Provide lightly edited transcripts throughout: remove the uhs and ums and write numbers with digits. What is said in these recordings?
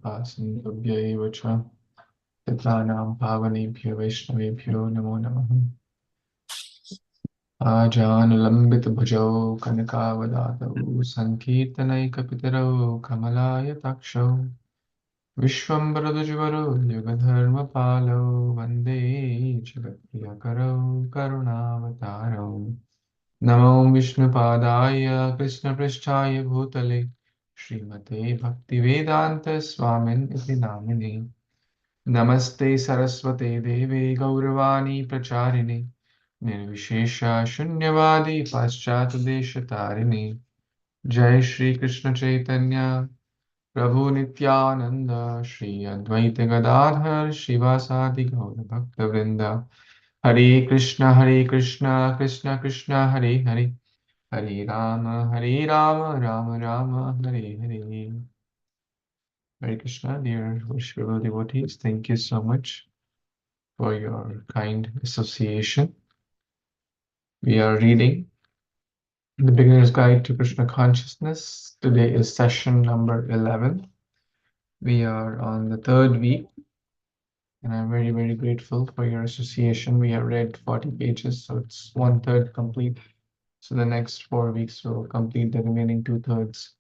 पासन्तुभ्यैव च पितानां पावनेभ्यो वैष्णवेभ्यो नमो नमः। आजानुलम्बितभुजौ कनकावदातौ सङ्कीर्तनैकपितरौ कमलायताक्षौ विश्वम्भरद्विजवरो युगधर्मपालौ वन्दे जगत्प्रियकरौ करुणावतारौ। नमो विष्णुपादाय कृष्णपृष्ठाय भूतले श्रीमते भक्तिवेदान्तस्वामिन् इति नामिने। नमस्ते सरस्वते देवे गौरवाणी प्रचारिणे निर्विशेषा शून्यवादी पाश्चात्यदेशतारिणे। जय श्री कृष्ण चैतन्य प्रभु नित्यानंद श्री अद्वैत गदाधर शिवासादि गौर भक्त वृंद। हरे कृष्ण कृष्ण कृष्ण हरे हरे, हरे Ram Ram Ram Hare Hare. Hare Krishna, dear worshipful devotees, thank you so much for your kind association. We are reading The Beginner's Guide to Krishna Consciousness. Today is session number 11. We are on the third week, and I'm very, very grateful for your association. We have read 40 pages, so it's 1/3 complete. So the next 4 weeks will complete the remaining 2/3.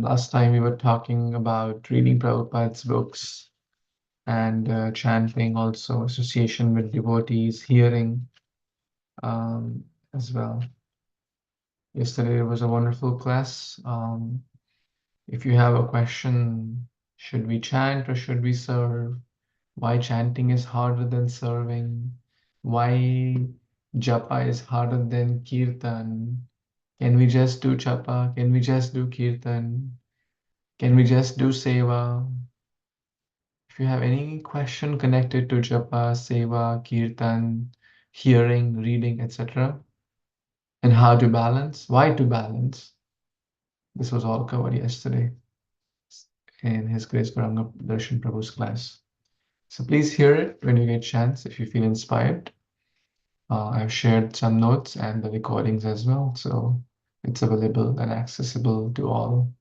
Last time we were talking about reading Prabhupada's books and chanting, also association with devotees, hearing as well. Yesterday was a wonderful class. If you have a question, should we chant or should we serve? Why chanting is harder than serving? Why japa is harder than kirtan? Can we just do japa? Can we just do kirtan? Can we just do seva? If you have any question connected to japa, seva, kirtan, hearing, reading, etc., and how to balance, why to balance, this was all covered yesterday in His Grace Gauranga Darshan Prabhu's class. So please hear it when you get chance if you feel inspired. I've shared some notes and the recordings as well, so it's available and accessible to all.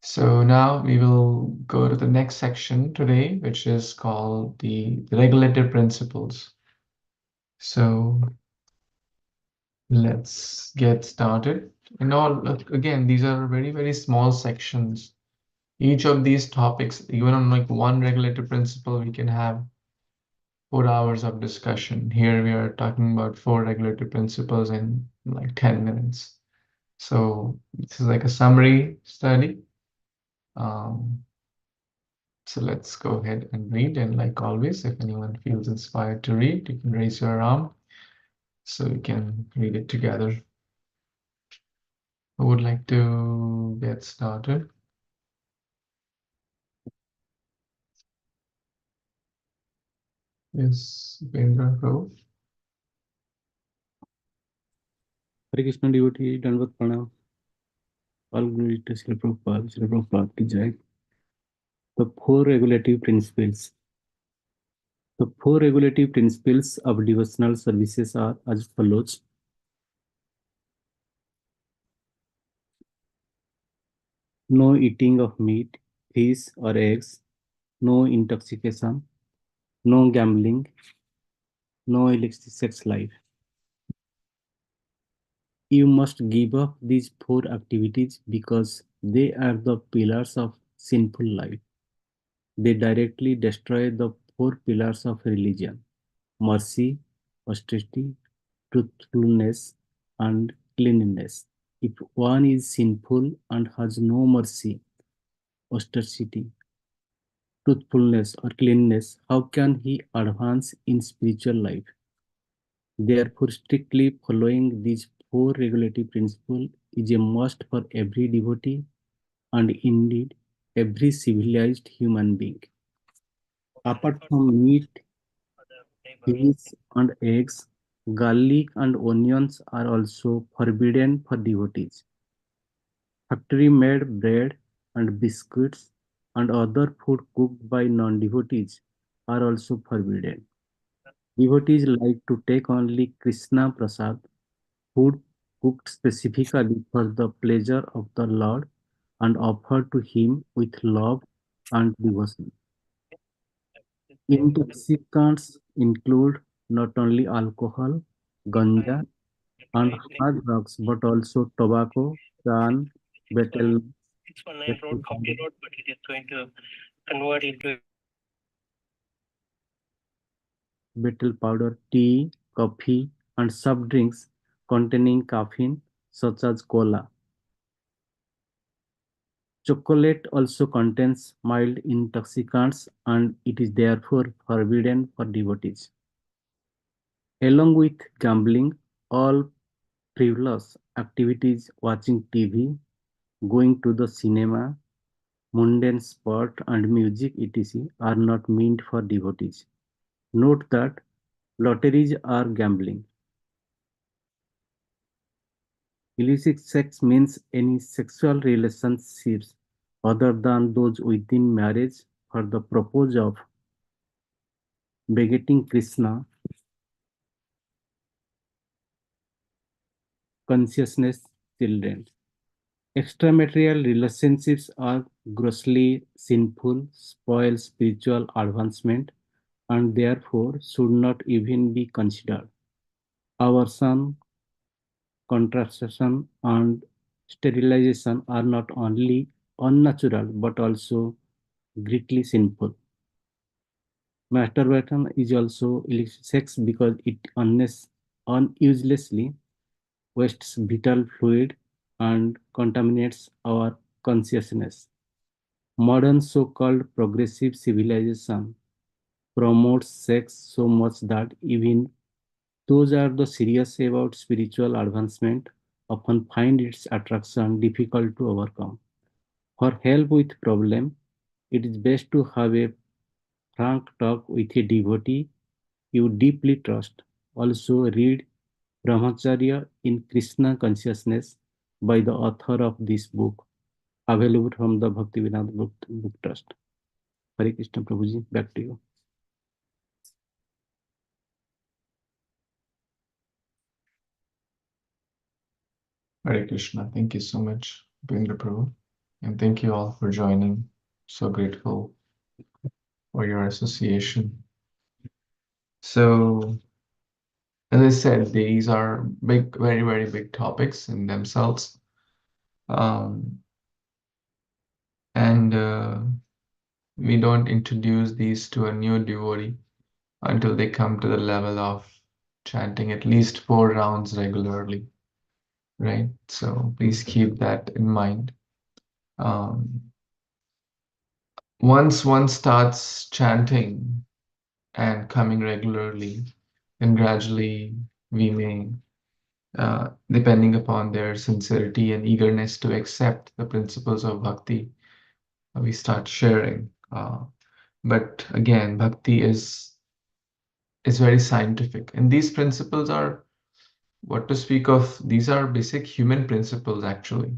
So now we will go to the next section today, which is called the regulative principles. So let's get started. Again, these are very, very small sections. Each of these topics, even on like one regulative principle, we can have 4 hours of discussion. Here we are talking about 4 regulative principles in like 10 minutes. So this is like a summary study. So let's go ahead and read. And like always, if anyone feels inspired to read, you can raise your arm so we can read it together. Who would like to get started? Yes, Upendra Prabhu. Hare Krishna devotee दंडवत प्रणाम. All glory to Srila Prabhupada. Srila Prabhupada ki jai. The four regulative principles. The four regulative principles of devotional services are as follows. No eating of meat, fish or eggs, no intoxication, no gambling, no illicit sex life. You must give up these four activities because they are the pillars of sinful life. They directly destroy the four pillars of religion: mercy, austerity, truthfulness, and cleanliness. If one is sinful and has no mercy, austerity, truthfulness, or cleanliness, how can he advance in spiritual life? Therefore, strictly following these four regulative principles is a must for every devotee and indeed every civilized human being. Apart from meat, fish, and eggs, garlic and onions are also forbidden for devotees. Factory-made bread and biscuits and other food cooked by non-devotees are also forbidden. Devotees like to take only Krishna Prasad, food cooked specifically for the pleasure of the Lord, and offered to him with love and devotion. Intoxicants include not only alcohol, ganja, and hard drugs, but also tobacco, chan, betel, betel powder, tea, coffee, and soft drinks containing caffeine, such as cola. Chocolate also contains mild intoxicants and it is therefore forbidden for devotees. Along with gambling, all frivolous activities, watching TV, going to the cinema, mundane sport, and music etc. are not meant for devotees. Note that lotteries are gambling. Illicit sex means any sexual relationships other than those within marriage for the purpose of begetting Krishna consciousness children. Extramarital relationships are grossly sinful, spoil spiritual advancement, and therefore should not even be considered. Abortion, contraception, and sterilization are not only unnatural but also greatly sinful. Masturbation is also illicit sex because it unuselessly wastes vital fluid and contaminates our consciousness. Modern so-called progressive civilization promotes sex so much that even those are the serious about spiritual advancement often find its attraction difficult to overcome. For help with problem, it is best to have a frank talk with a devotee you deeply trust. Also read Brahmacharya in Krishna Consciousness by the author of this book, available from the Bhaktivedanta book Trust. Hare Krishna Prabhuji, back to you. Hare Krishna. Thank you so much, Bindra Prabhu. And thank you all for joining. So grateful for your association. So, as I said, these are big, very, very big topics in themselves. Um, and we don't introduce these to a new devotee until they come to the level of chanting at least 4 rounds regularly, right? So please keep that in mind. Um, once one starts chanting and coming regularly, then gradually we may, depending upon their sincerity and eagerness to accept the principles of bhakti, we start sharing. But again, bhakti is very scientific, and these principles are what to speak of. These are basic human principles, actually.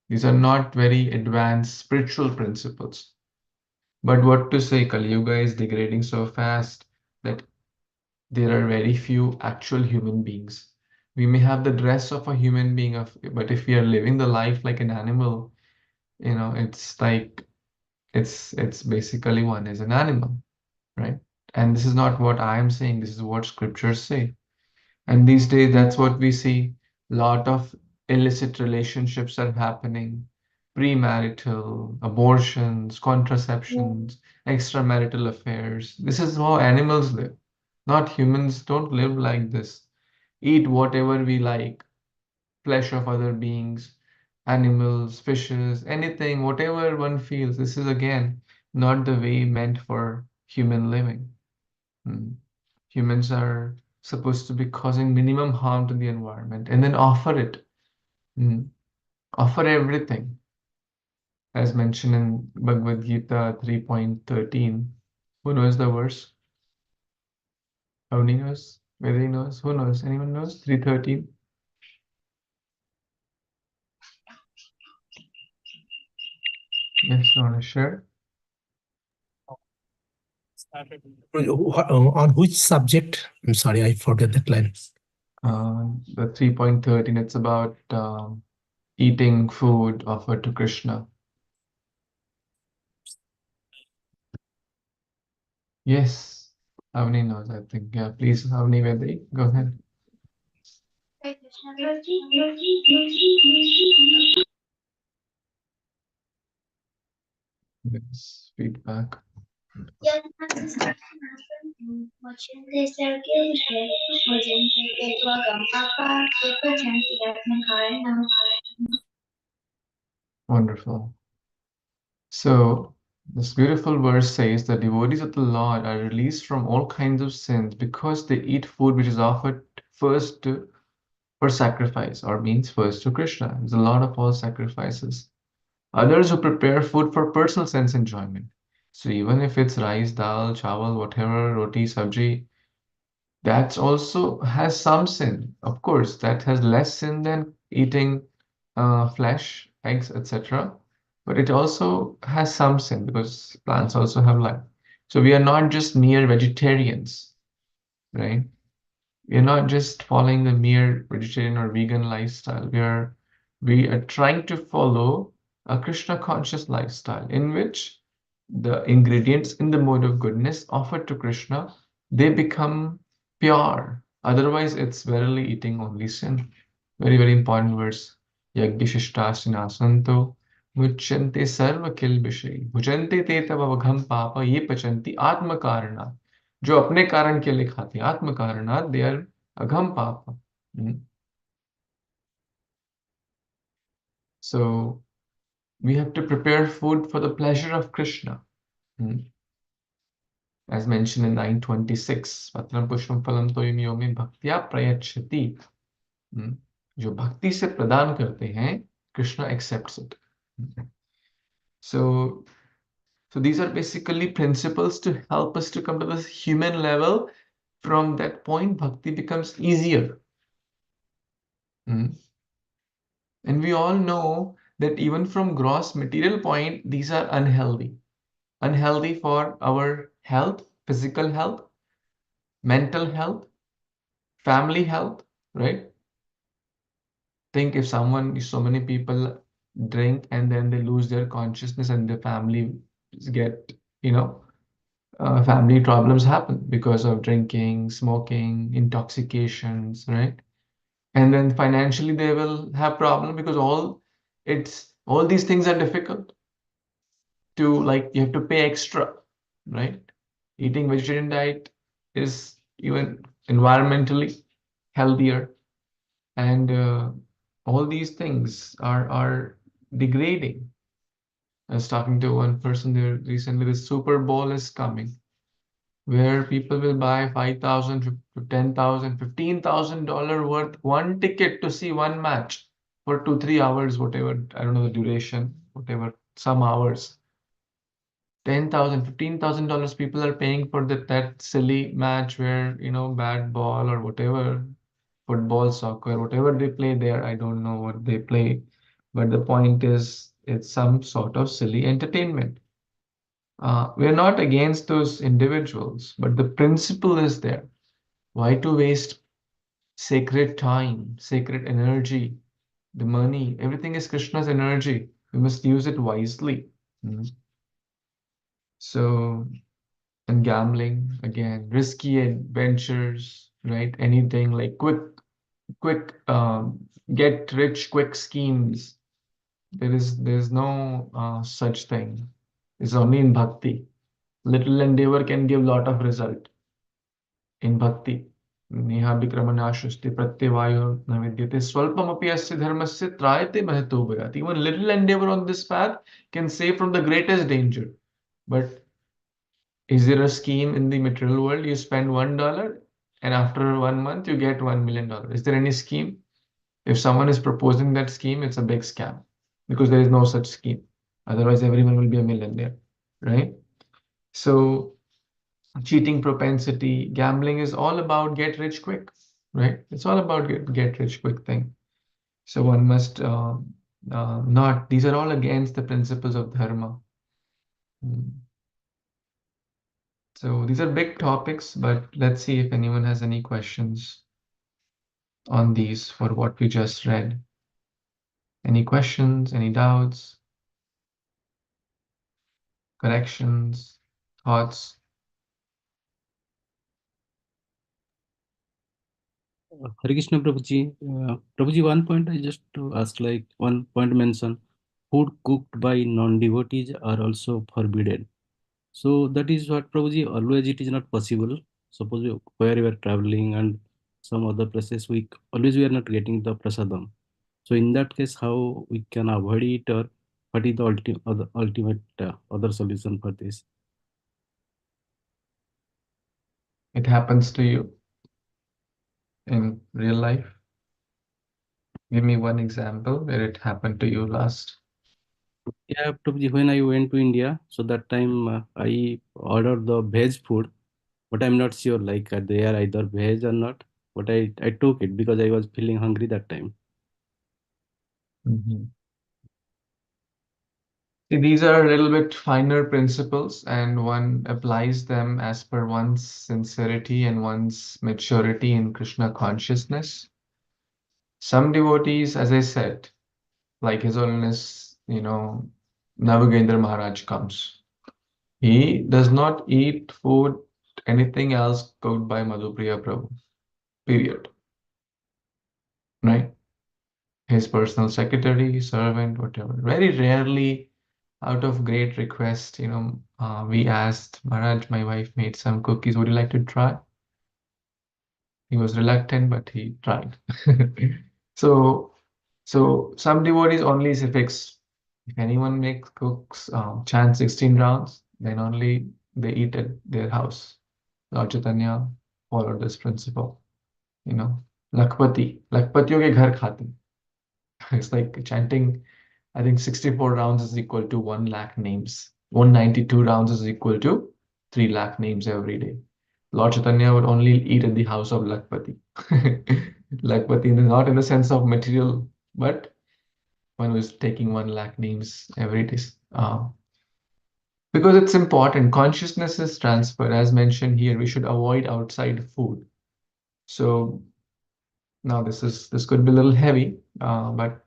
These are not very advanced spiritual principles. But what to say, Kali Yuga is degrading so fast that there are very few actual human beings. We may have the dress of a human being, but if we are living the life like an animal, it's like it's basically one is an animal, right? And this is not what I am saying. This is what scriptures say. And these days, that's what we see. A lot of illicit relationships are happening, premarital, abortions, contraceptions, extramarital affairs. This is how animals live. Not humans don't live like this. Eat whatever we like, flesh of other beings, animals, fishes, anything, whatever one feels. This is again not the way meant for human living. Hmm. Humans are supposed to be causing minimum harm to the environment and then offer it. Mm. Offer everything, as mentioned in Bhagavad Gita 3.13. Who knows the verse? Avni knows? Vedi knows? Who knows? Anyone knows? 3.13? Yes, you want to share? On which subject? I'm sorry, I forget the line. The 3.13, it's about eating food offered to Krishna. Yes, Avni knows, I think. Yeah, please, Avni Vedi, go ahead. Hey, Krishna. Yes, feedback. Wonderful. So, this beautiful verse says the devotees of the Lord are released from all kinds of sins because they eat food which is offered first to, for sacrifice, or means first to Krishna. It's the Lord of all sacrifices. Others who prepare food for personal sense enjoyment. So even if it's rice, dal, chawal, whatever, roti, sabji, that also has some sin. Of course, that has less sin than eating flesh, eggs, etc. But it also has some sin because plants also have life. So we are not just mere vegetarians, right? We are not just following the mere vegetarian or vegan lifestyle. We are trying to follow a Krishna conscious lifestyle in which the ingredients in the mode of goodness offered to Krishna, they become pure. Otherwise, it's verily eating only sin. Very, very important verse. Yagdishishtasinasanto muchyante sarva kilbishe bhujante te tava vagham papa ye pachanti atma karana. जो अपने कारण के लिए खाते हैं आत्म कारणात they are अघम पाप. So we have to prepare food for the pleasure of Krishna. As mentioned in 926, Patram Pushpam Phalam Toyam Yomi Bhaktya Prayachati. जो भक्ति से प्रदान करते हैं, Krishna accepts it. So these are basically principles to help us to come to this human level. From that point, bhakti becomes easier. And we all know that even from gross material point, these are unhealthy. Unhealthy for our health, physical health, mental health, family health, right? Think if so many people drink and then they lose their consciousness and their family get, family problems happen because of drinking, smoking, intoxications, right? And then financially they will have problem because all these things are difficult to, like, you have to pay extra, right? Eating vegetarian diet is even environmentally healthier, and all these things are degrading. I was talking to one person there recently. The Super Bowl is coming, where people will buy 5,000 to 10,000, $15,000 worth one ticket to see one match for 2, 3 hours, whatever. I don't know the duration, whatever, some hours. 10,000, $15,000 people are paying for that silly match where, bat ball or whatever, football, soccer, whatever they play there. I don't know what they play, but the point is it's some sort of silly entertainment. We're not against those individuals, but the principle is there. Why to waste sacred time, sacred energy, the money? Everything is Krishna's energy. We must use it wisely. Mm. So, and gambling, again, risky adventures, right? Anything like quick, get rich quick schemes. There's no such thing. It's only in bhakti. Little endeavor can give lot of result in bhakti. Neha vikramanashasti pratyavayo navidyate swalpamapi asya dharmasya trayate mahito bhayati. Even little endeavor on this path can save from the greatest danger. But is there a scheme in the material world? You spend $1 and after 1 month you get $1 million. Is there any scheme? If someone is proposing that scheme, it's a big scam because there is no such scheme. Otherwise, everyone will be a millionaire, right? So, cheating propensity, gambling is all about get rich quick, right? It's all about get rich quick thing. So one must not. These are all against the principles of dharma. So these are big topics, but let's see if anyone has any questions on these for what we just read. Any questions, any doubts, corrections, thoughts? Hare Krishna Prabhuji. Prabhuji, one point I just to ask, like one point mention, food cooked by non-devotees are also forbidden. So that is what Prabhuji, always it is not possible. Suppose where we are traveling and some other places, we are not getting the prasadam. So in that case, how we can avoid it, or what is the ultimate other solution for this? It happens to you in real life. Give me one example where it happened to you last. Yeah, Prabhuji, when I went to India, so that time I ordered the veg food, but I'm not sure like they are either veg or not. But I took it because I was feeling hungry that time. Mhm. See, these are a little bit finer principles, and one applies them as per one's sincerity and one's maturity in Krishna consciousness. Some devotees, as I said, like His Holiness, Navagendra Maharaj comes. He does not eat food, anything else cooked by Madhupriya Prabhu, period. Right? His personal secretary, servant, whatever. Very rarely, out of great request, we asked Maharaj, my wife made some cookies. Would you like to try? He was reluctant, but he tried. So, so some devotees only say fix. If anyone makes cooks chant 16 rounds, then only they eat at their house. Lord Chaitanya followed this principle. You know, Lakpatiyo ke ghar khate. It's like chanting, I think 64 rounds is equal to 1 lakh names. 192 rounds is equal to 3 lakh names every day. Lord Chaitanya would only eat at the house of Lakpati. Lakpati, not in the sense of material, but one who is taking 1 lakh names every day. Because it's important. Consciousness is transfer. As mentioned here, we should avoid outside food. So now this could be a little heavy, but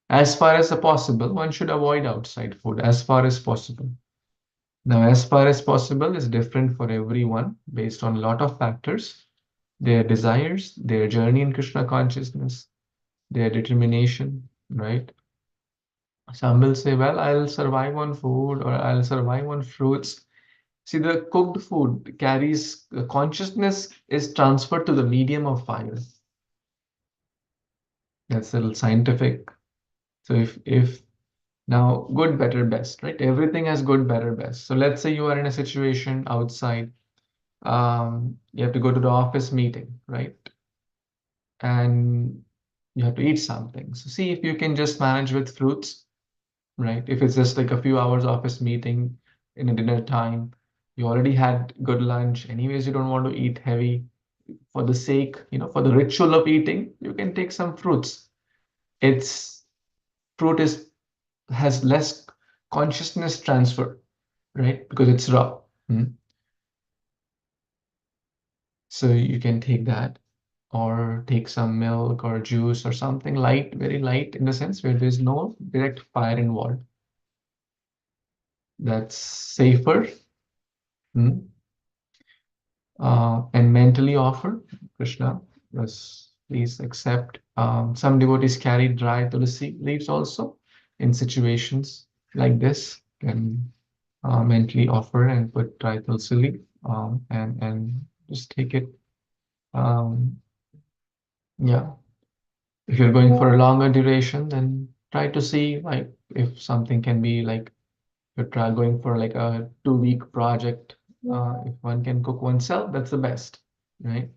as far as possible, one should avoid outside food as far as possible. Now, as far as possible is different for everyone based on a lot of factors, their desires, their journey in Krishna consciousness, their determination, right? Some will say, well, I'll survive on food or I'll survive on fruits. See, the cooked food carries consciousness is transferred to the medium of fire. That's a little scientific. So if now good, better, best, right? Everything has good, better, best. So let's say you are in a situation outside. You have to go to the office meeting, right? And you have to eat something. So see if you can just manage with fruits, right? If it's just like a few hours office meeting in a dinner time, you already had good lunch. Anyways, you don't want to eat heavy. For the sake, for the ritual of eating, you can take some fruits. It's fruit is has less consciousness transfer, right? Because it's raw. So you can take that or take some milk or juice or something light, very light in the sense where there's no direct fire involved. That's safer. And mentally offer Krishna. Yes, please accept. Some devotees carry dry tulsi leaves also in situations like this. Can mentally offer and put dry tulsi leaf and just take it. Um, yeah, if you're going for a longer duration, then try to see like if something can be like you're going for like a 2 week project. If one can cook oneself, that's the best, right?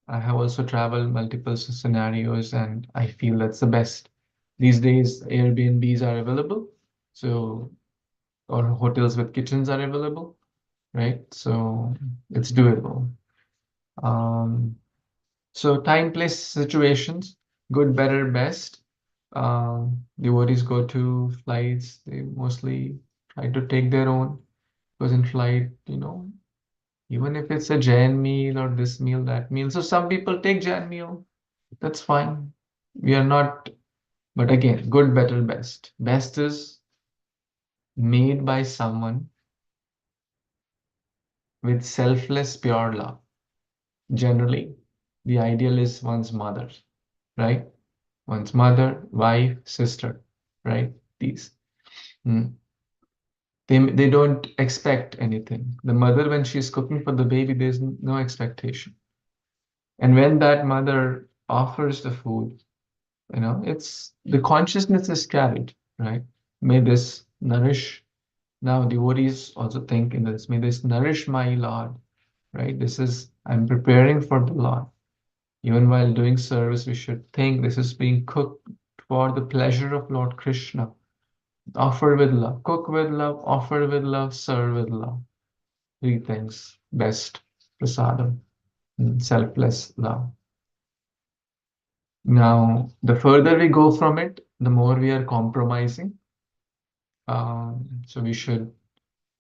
I have also traveled multiple scenarios and I feel that's the best. These days, Airbnbs are available. So, or hotels with kitchens are available, right? So it's doable. Um, so time, place, situations, good, better, best. Devotees go to flights. They mostly try to take their own because in flight, even if it's a Jain meal or this meal, that meal. So some people take Jain meal. That's fine. We are not, but again, good, better, best. Best is made by someone with selfless, pure love, generally. The ideal is one's mother, right? One's mother, wife, sister, right? These. Mm. They don't expect anything. The mother, when she's cooking for the baby, there's no expectation. And when that mother offers the food, it's the consciousness is carried, right? May this nourish. Now devotees also think in this, may this nourish my Lord, right? I'm preparing for the Lord. Even while doing service, we should think this is being cooked for the pleasure of Lord Krishna. Offer with love, cook with love, offer with love, serve with love. Three things best: prasadam, selfless love. Now, the further we go from it, the more we are compromising. So we should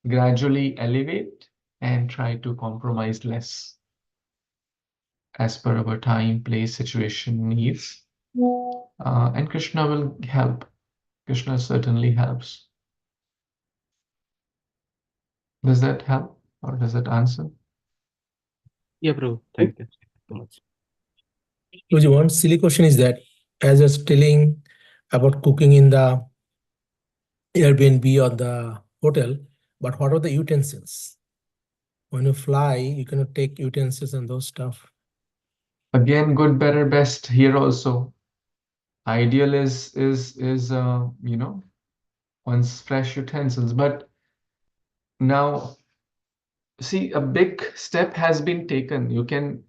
gradually elevate and try to compromise less as per our time, place, situation, needs. And Krishna will help. Krishna certainly helps. Does that help or does that answer? Yeah, Prabhu. Thank you so much. Guruji, one silly question is that, as you're telling about cooking in the Airbnb or the hotel, but what are the utensils? When you fly, you cannot take utensils and those stuff. Again, good, better, best here also. Ideal is one's fresh utensils, but now see, a big step has been taken. You can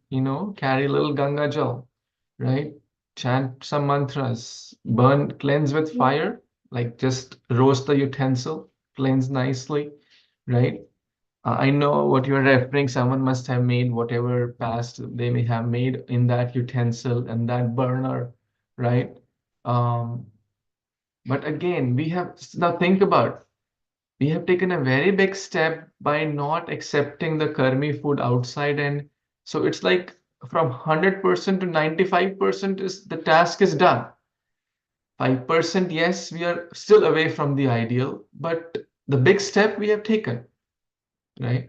carry a little Ganga Jal, right? Chant some mantras, cleanse with fire, like just roast the utensil, cleanse nicely, right? I know what you're referring. Someone must have made whatever past they may have made in that utensil and that burner, right? Um, but again, now think about, we have taken a very big step by not accepting the karmi food outside, and so it's like from 100% to 95% is the task is done. 5%, yes, we are still away from the ideal, but the big step we have taken, right?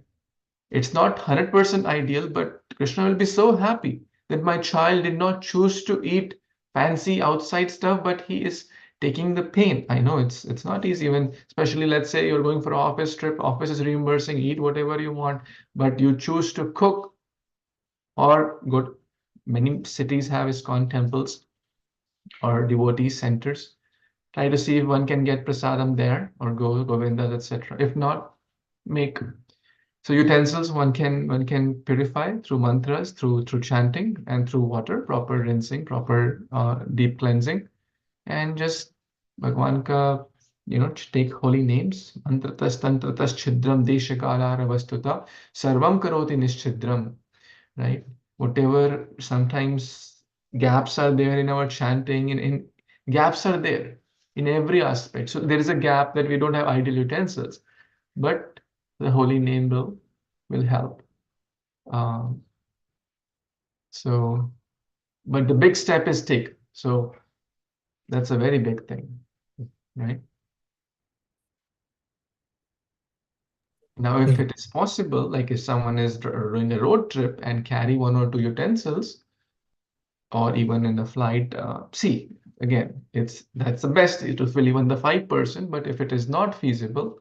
It's not 100% ideal, but Krishna will be so happy that my child did not choose to eat fancy outside stuff, but he is taking the pain. I know it's not easy when, especially let's say you're going for an office trip, office is reimbursing, eat whatever you want, but you choose to cook or go. Many cities have ISKCON temples or devotee centers. Try to see if one can get prasadam there or go Govindas, etc. If not, make. So utensils one can purify through mantras, through chanting, and through water, proper rinsing, proper deep cleansing, and just Bhagwan ka, take holy names. Mantratas tantratas chhidram deshakalara vastuta sarvam karoti nischidram. Right? Whatever sometimes gaps are there in our chanting, in gaps are there in every aspect. So there is a gap that we don't have ideal utensils, but the holy name will help. Um, so, but the big step is taken. So that's a very big thing, right? Now, if it is possible, like if someone is doing a road trip and carry one or two utensils, or even in a flight, see, again, that's the best. It will fill even the 5%. But if it is not feasible,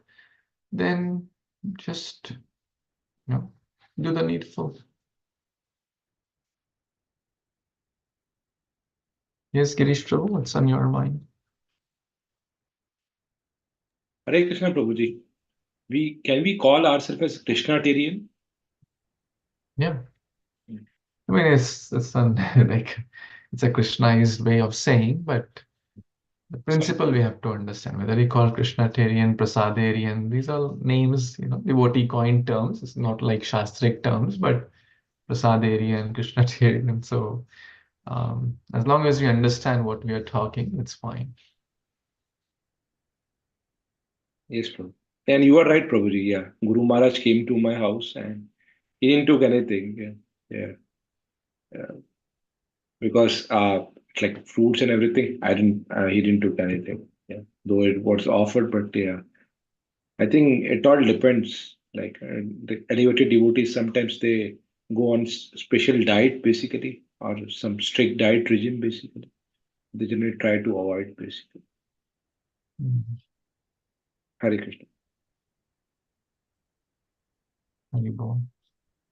then just do the needful. Yes, Girish Prabhu, what's on your mind? Hare Krishna Prabhuji. Can we call ourselves as Krishnatarian? Yeah. I mean, it's like it's a Krishnized way of saying, but the principle we have to understand. Whether we call Krishnatarian, Prasadarian, these are names, devotee coined terms. It's not like Shastric terms, but Prasadarian, Krishnatarian. So as long as we understand what we are talking, it's fine. Yes, Prabhu. And you are right, Prabhuji. Yeah. Guru Maharaj came to my house and he didn't took anything. Yeah. Yeah. Because it's like fruits and everything. He didn't took anything. Yeah. Though it was offered, but yeah. I think it all depends. Like the elevated devotees, sometimes they go on special diet basically or some strict diet regime, basically. They generally try to avoid, basically. Hare Krishna. Very good.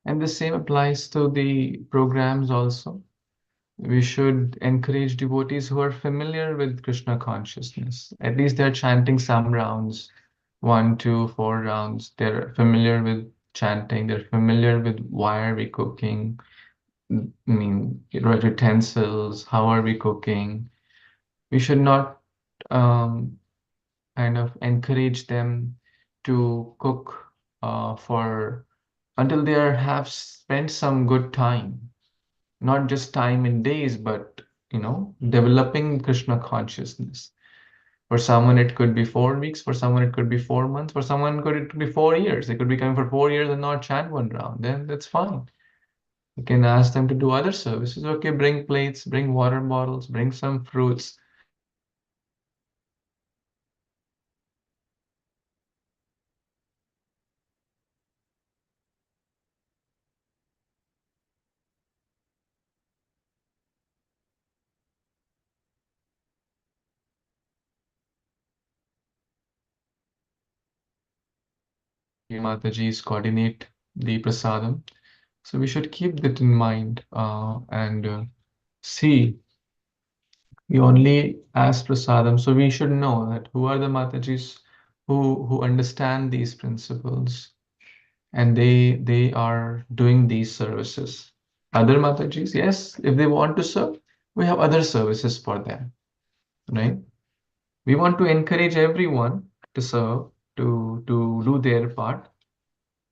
And the same applies to the programs also. We should encourage devotees who are familiar with Krishna consciousness. At least they're chanting some rounds, 1, 2, 4 rounds. They're familiar with chanting. They're familiar with why are we cooking. I mean, utensils. How are we cooking? We should not kind of encourage them to cook for until they have spent some good time, not just time in days, but developing Krishna consciousness. For someone, it could be 4 weeks. For someone, it could be 4 months. For someone, it could be 4 years. They could be coming for 4 years and not chant one round. Then that's fine. You can ask them to do other services. Okay, bring plates, bring water bottles, bring some fruits. Mataji's coordinate the prasadam. So we should keep that in mind and see. We only ask prasadam, so we should know that who are the Matajis who understand these principles and they are doing these services. Other Matajis, yes, if they want to serve, we have other services for them, right? We want to encourage everyone to serve, to do their part,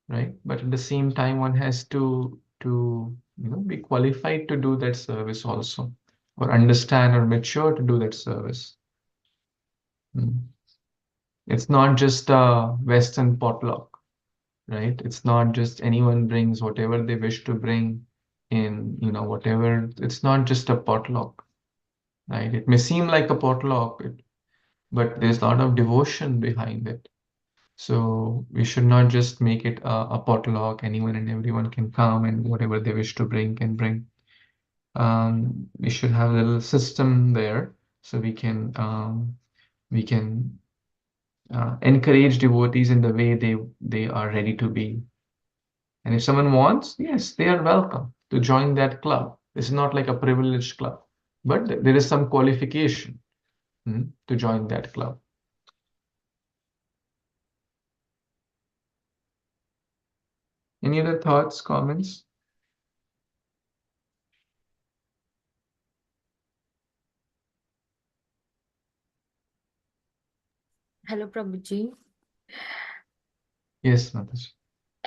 right? But at the same time, one has to be qualified to do that service also, or understand or mature to do that service. It's not just a Western potluck, right? It's not just anyone brings whatever they wish to bring in, whatever. It's not just a potluck, right? It may seem like a potluck, but there's a lot of devotion behind it. So we should not just make it a potluck. Anyone and everyone can come and whatever they wish to bring can bring. We should have a little system there so we can encourage devotees in the way they are ready to be. And if someone wants, yes, they are welcome to join that club. This is not like a privileged club, but there is some qualification to join that club. Any other thoughts, comments? Hello, Prabhuji. Yes, Mataji.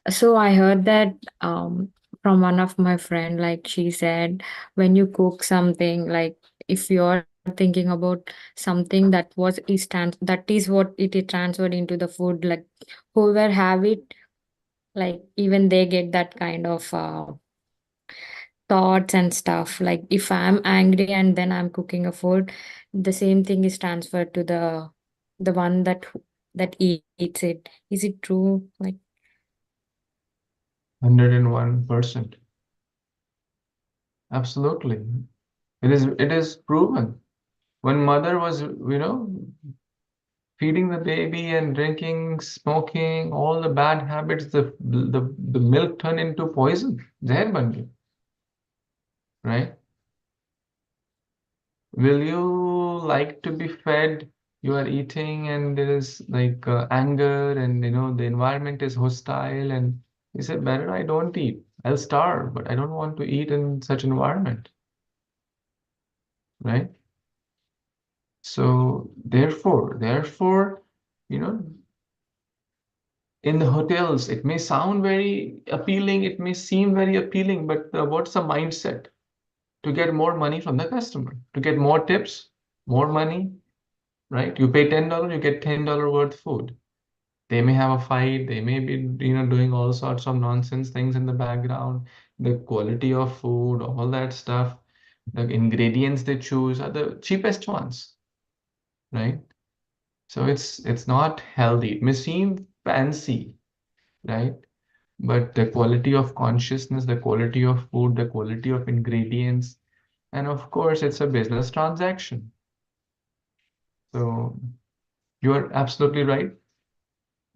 So I heard that from one of my friend, like she said, when you cook something, like if you're thinking about something that is what it is transferred into the food, like whoever have it, like even they get that kind of thoughts and stuff. Like if I'm angry and then I'm cooking a food, the same thing is transferred to the one that eats it. Is it true? Like 101%. Absolutely. It is proven. When mother was, feeding the baby and drinking, smoking, all the bad habits, the milk turned into poison. Zahir ban gaya, right? Will you like to be fed? You are eating and there is like anger and the environment is hostile and you say, better I don't eat. I'll starve, but I don't want to eat in such environment, right? So therefore, you know, in the hotels, it may sound very appealing, it may seem very appealing, but what's the mindset? To get more money from the customer, to get more tips, more money, right? You pay $10, you get $10 worth food. They may have a fight, they may be, doing all sorts of nonsense things in the background. The quality of food, all that stuff, the ingredients they choose are the cheapest ones, right? So it's not healthy. It may seem fancy, right? but the quality of consciousness, the quality of food, the quality of ingredients, and of course, it's a business transaction. So you are absolutely right.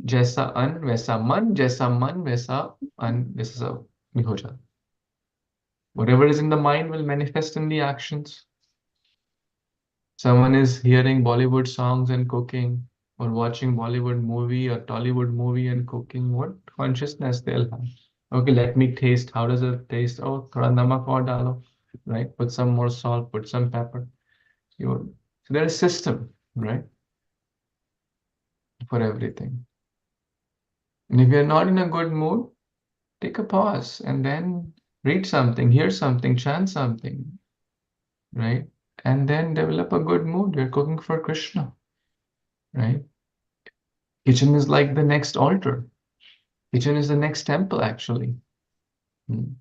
जैसा अन्न वैसा मन, जैसा मन वैसा अन्न वैसा भी हो जाता. Whatever is in the mind will manifest in the actions. Someone is hearing Bollywood songs and cooking, or watching Bollywood movie or Tollywood movie and cooking. What consciousness they'll have? Okay, let me taste. How does it taste? Oh, thoda namak aur dalo, right? Put some more salt, put some pepper. So there's a system, right, for everything. And if you're not in a good mood, take a pause and then read something, hear something, chant something, right? And then develop a good mood. You're cooking for Krishna, right? Kitchen is like the next altar. Kitchen is the next temple, actually. It's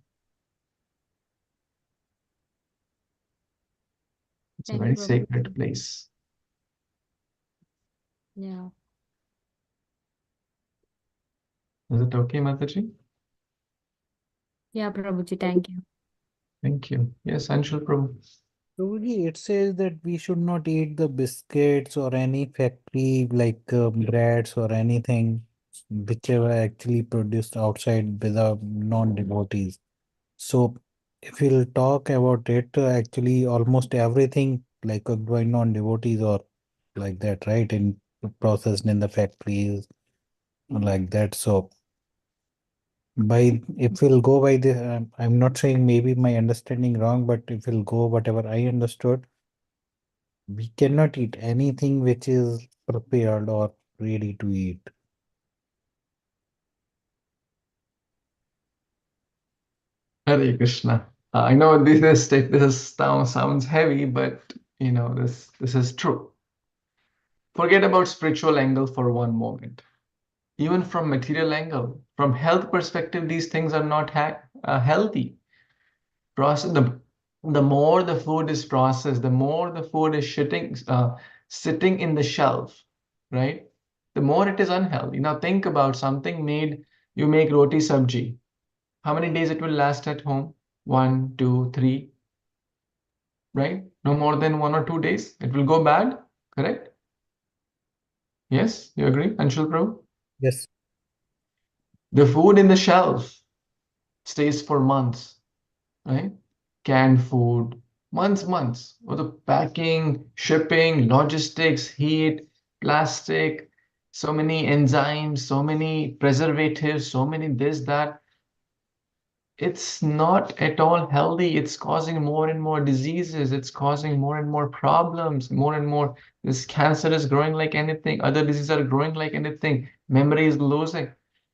a Thank very you, Prabhuji. sacred place. Yeah. Is it okay, Mataji? Yeah, Prabhuji, thank you. Thank you. Yes, Anshul Prabhu. Prabhuji, it says that we should not eat the biscuits or any factory like breads or anything whichever actually produced outside by the non-devotees. So if we'll talk about it, actually almost everything like by non-devotees or like that, right? In processed in the factories like that. So by if we'll go by the, I'm not saying maybe my understanding wrong, but if we'll go whatever I understood, we cannot eat anything which is prepared or ready to eat. Hare Krishna. I know this sounds heavy, but this is true. Forget about spiritual angle for one moment. Even from material angle, from health perspective, these things are not healthy. The more the food is processed, the more the food is sitting in the shelf, right? The more it is unhealthy. Now think about something made, you make roti sabji. How many days it will last at home? 1, 2, 3, right? No more than 1 or 2 days. It will go bad, correct? Yes, you agree, Anshul Prabhu? Yes. The food in the shelf stays for months, right? Canned food, months. Or the packing, shipping, logistics, heat, plastic, so many enzymes, so many preservatives, so many this, that. It's not at all healthy. It's causing more and more diseases. It's causing more and more problems, more and more. This cancer is growing like anything. Other diseases are growing like anything. Memory is losing.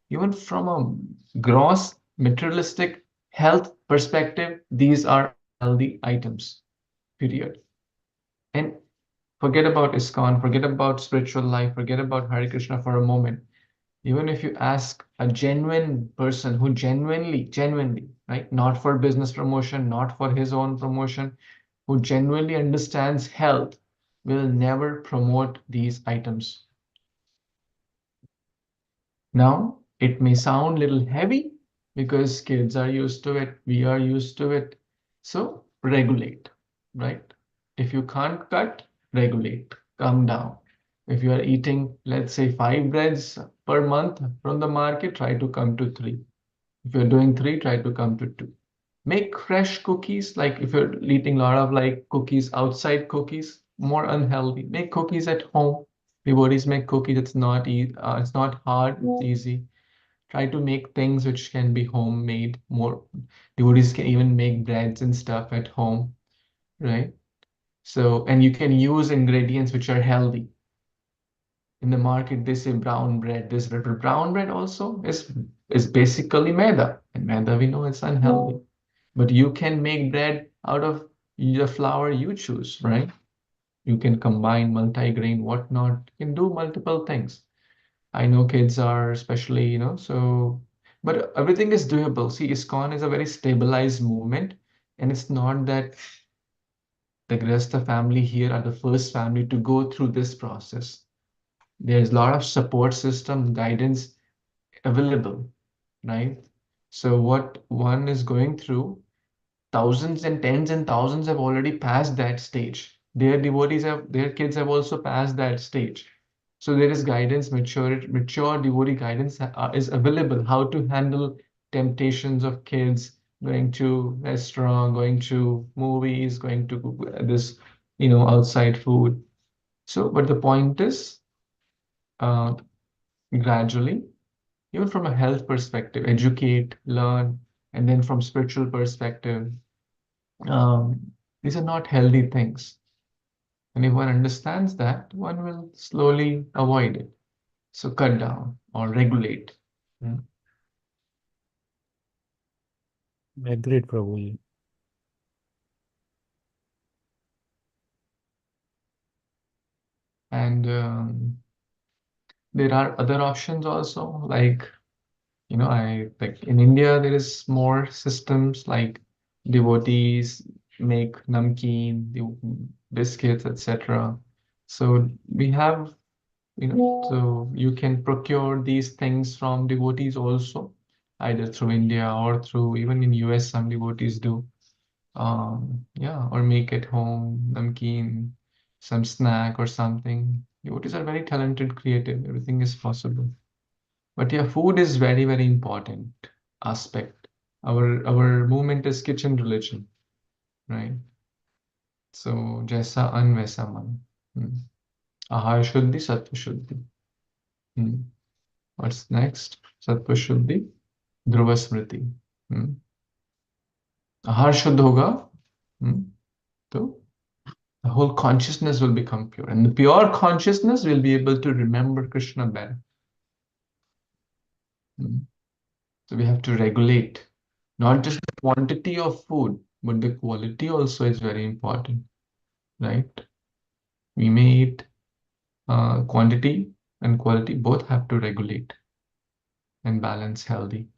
Even from a gross materialistic health perspective, these are unhealthy items, period. And forget about ISKCON, forget about spiritual life, forget about Hare Krishna for a moment. Even if you ask a genuine person who genuinely, right, not for business promotion, not for his own promotion, who genuinely understands health, will never promote these items. Now, it may sound a little heavy because kids are used to it, we are used to it. So regulate, right? If you can't cut, regulate, calm down. If you are eating, let's say, 5 breads per month from the market, try to come to 3. If you're doing 3, try to come to 2. Make fresh cookies. Like if you're eating a lot of like cookies, outside cookies, more unhealthy. Make cookies at home. Devotees make cookies. It's not hard. It's easy. Try to make things which can be homemade. More devotees can even make breads and stuff at home, right? So, and you can use ingredients which are healthy. In the market, they say brown bread, this bread, but brown bread also is basically maida, and maida we know it's unhealthy. But you can make bread out of the flour you choose, right? You can combine multi-grain, whatnot. You can do multiple things. I know kids are especially, so, but everything is doable. See, ISKCON is a very stabilized movement, and it's not that the Grihastha family here are the first family to go through this process. There's a lot of support system, guidance available. right? So what one is going through, thousands and tens and thousands have already passed that stage. Their kids have also passed that stage. So there is guidance, mature devotee guidance is available, how to handle temptations of kids going to restaurant, going to movies, going to this, outside food. So, but the point is, uh, gradually, even from a health perspective, educate, learn, and then from spiritual perspective, these are not healthy things. And if one understands that, one will slowly avoid it. So cut down or regulate. Mm. Agreed, Prabhuji. And there are other options also, like, I like in India, there is more systems like devotees make namkeen, biscuits, etc. So we have, so you can procure these things from devotees also, either through India or through even in US, some devotees do. Yeah, or make at home, namkeen, some snack or something. Devotees are very talented, creative. Everything is possible. But yeah, food is very, very important aspect. Our movement is kitchen religion, right? So jaisa an वैसा मन. Ahar shuddhi, sattva shuddhi. What's next? Sattva shuddhi, ध्रुव स्मृति. आहार शुद्ध होगा, तो the whole consciousness will become pure, and the pure consciousness will be able to remember Krishna better. So we have to regulate not just the quantity of food, but the quality also is very important, right? We may eat quantity and quality both have to regulate and balance healthy.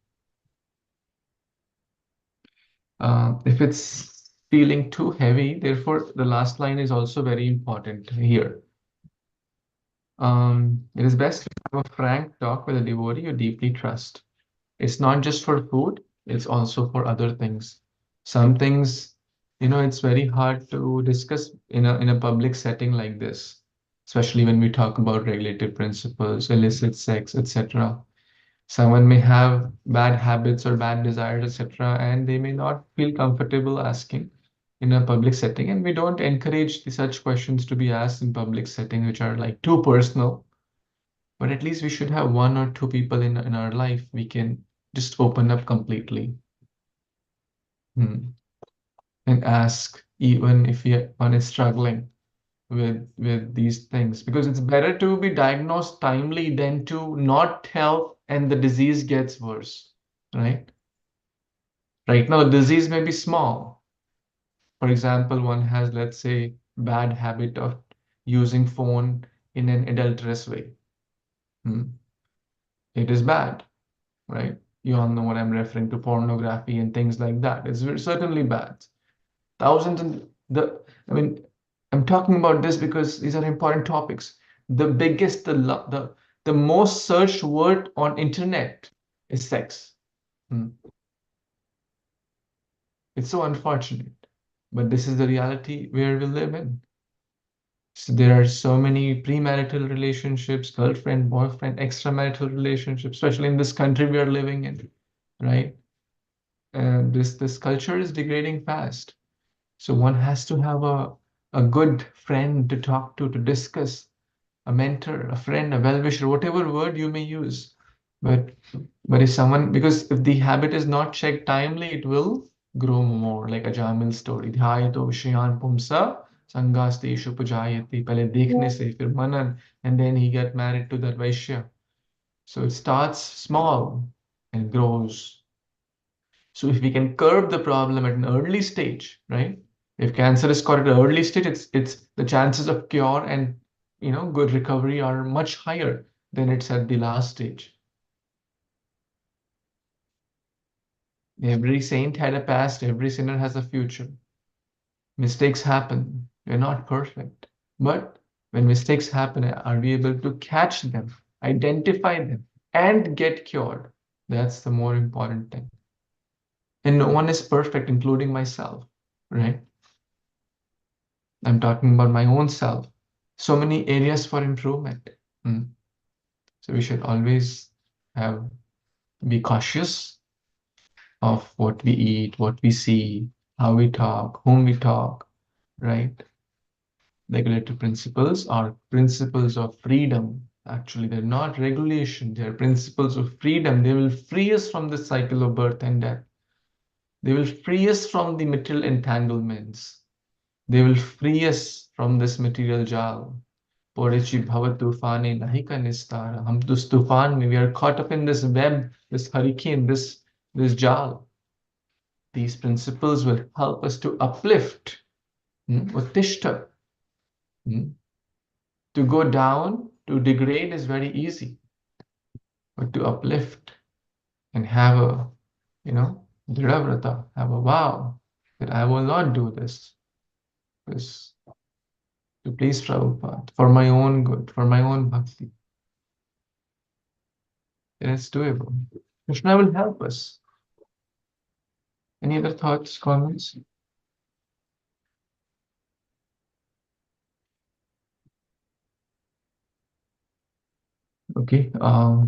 If it's feeling too heavy, therefore the last line is also very important here. It is best to have a frank talk with a devotee you deeply trust. It's not just for food, it's also for other things. Some things, it's very hard to discuss in a public setting like this, especially when we talk about regulative principles, illicit sex, etc. Someone may have bad habits or bad desires, etc., and they may not feel comfortable asking in a public setting. And we don't encourage such questions to be asked in public setting, which are like too personal. But at least we should have one or two people in our life we can just open up completely. And ask, even if one is struggling with these things, because it's better to be diagnosed timely than to not help and the disease gets worse, right? Right now, the disease may be small. For example, one has, let's say, bad habit of using phone in an adulterous way. It is bad, right? You all know what I'm referring to, pornography and things like that. It's certainly bad. Thousands and I mean, I'm talking about this because these are important topics. The biggest, the most searched word on internet is sex. It's so unfortunate, but this is the reality where we live in. So there are so many premarital relationships, girlfriend, boyfriend, extramarital relationships, especially in this country we are living in, right? And this culture is degrading fast. So one has to have a good friend to talk to discuss, a mentor, a friend, a well-wisher, whatever word you may use. But if someone, because if the habit is not checked timely, it will grow more, like a Jamil story. Dhyayato vishayan pumsa sangasteshu pujayati. Pehle dekhne se, fir manan, and then he got married to that Vaishya. So it starts small and grows. So if we can curb the problem at an early stage, right? If cancer is caught at an early stage, it's the chances of cure and good recovery are much higher than it's at the last stage. Every saint had a past, every sinner has a future. Mistakes happen. We're not perfect. But when mistakes happen, are we able to catch them, identify them, and get cured? That's the more important thing. And no one is perfect, including myself, right? I'm talking about my own self. So many areas for improvement. So we should always be cautious of what we eat, what we see, how we talk, whom we talk, right? Regulative principles are principles of freedom. Actually, they're not regulation, they're principles of freedom. They will free us from the cycle of birth and death. They will free us from the material entanglements. They will free us from this material jal. Porechi bhava tufane nahika nistara. Hum dus tufan mein, we are caught up in this web, this hurricane, this jal. These principles will help us to uplift. Uttishta. To go down, to degrade is very easy. But to uplift and have a, dhiravrata, have a vow that I will not do this. Because to please Prabhupada, for my own good, for my own bhakti. Then it's doable. Krishna will help us. Any other thoughts, comments? Okay. I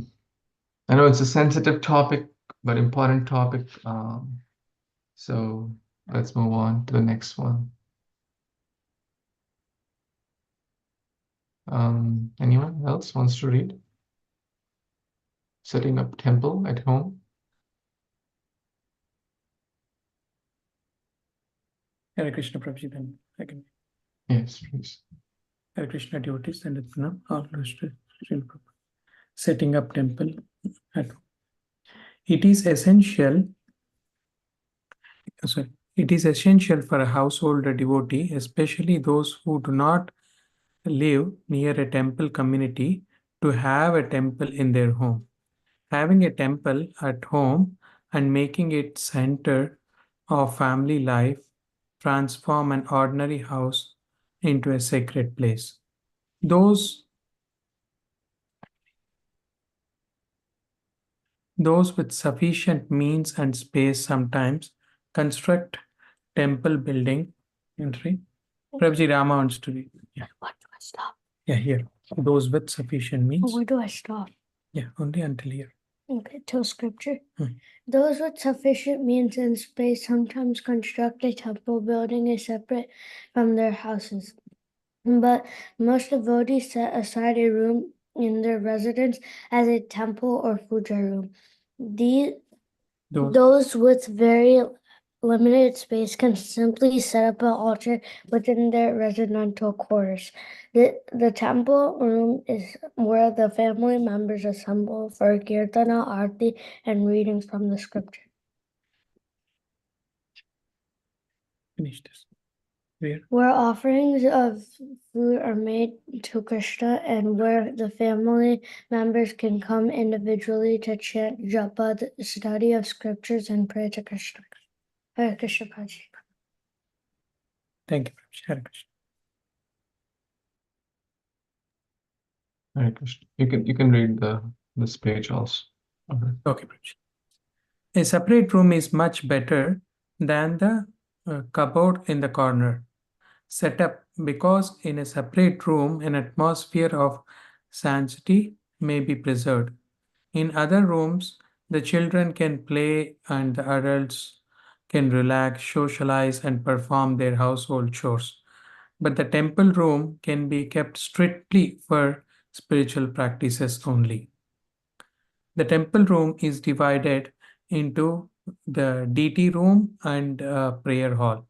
know it's a sensitive topic, but important topic. So let's move on to the next one. Anyone else wants to read? Setting up temple at home. Hare Krishna Prabhuji, then I can. Yes, please. Hare Krishna devotees and all setting up temple at home. It is essential. It is essential for a household devotee, especially those who do not live near a temple community, to have a temple in their home. Having a temple at home and making it center of family life transform an ordinary house into a sacred place. Those with sufficient means and space sometimes construct temple building. Entry. Prabhuji Rama wants to read. Yeah. What do I stop? Yeah, here. Those with sufficient means. Where do I stop? Yeah, only until here. Okay, till scripture. Those with sufficient means and space sometimes construct a temple building is separate from their houses. But most devotees set aside a room in their residence as a temple or puja room. Those with very limited space can simply set up an altar within their residential quarters. The temple room is where the family members assemble for kirtana, arti, and readings from the scripture. Finish this. Where offerings of food are made to Krishna and where the family members can come individually to chant japa, the study of scriptures, and pray to Krishna. Hare Krishna Prabhuji. Thank you, Prabhuji. Hare Krishna. Hare Krishna. You can read this page also. Okay, Prabhuji. A separate room is much better than the cupboard in the corner setup, because in a separate room an atmosphere of sanctity may be preserved. In other rooms, the children can play and the adults can relax, socialize, and perform their household chores. But the temple room can be kept strictly for spiritual practices only. The temple room is divided into the deity room and prayer hall.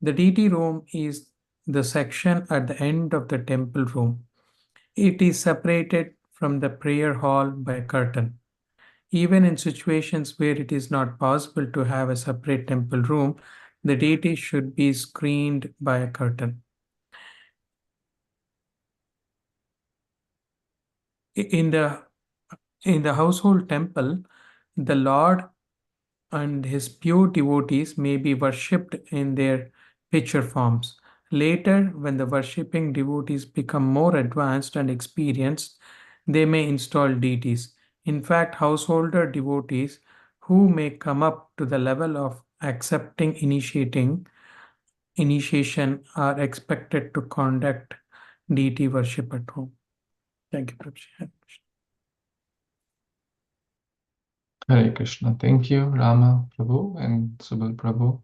The deity room is the section at the end of the temple room. It is separated from the prayer hall by a curtain. Even in situations where it is not possible to have a separate temple room, the deity should be screened by a curtain. In the household temple, the Lord and his pure devotees may be worshipped in their picture forms. Later, when the worshipping devotees become more advanced and experienced, they may install deities. In fact, householder devotees who may come up to the level of accepting initiation are expected to conduct deity worship at home. Thank you, Prabhuji. Hare Krishna. Thank you, Rama Prabhu and Subal Prabhu.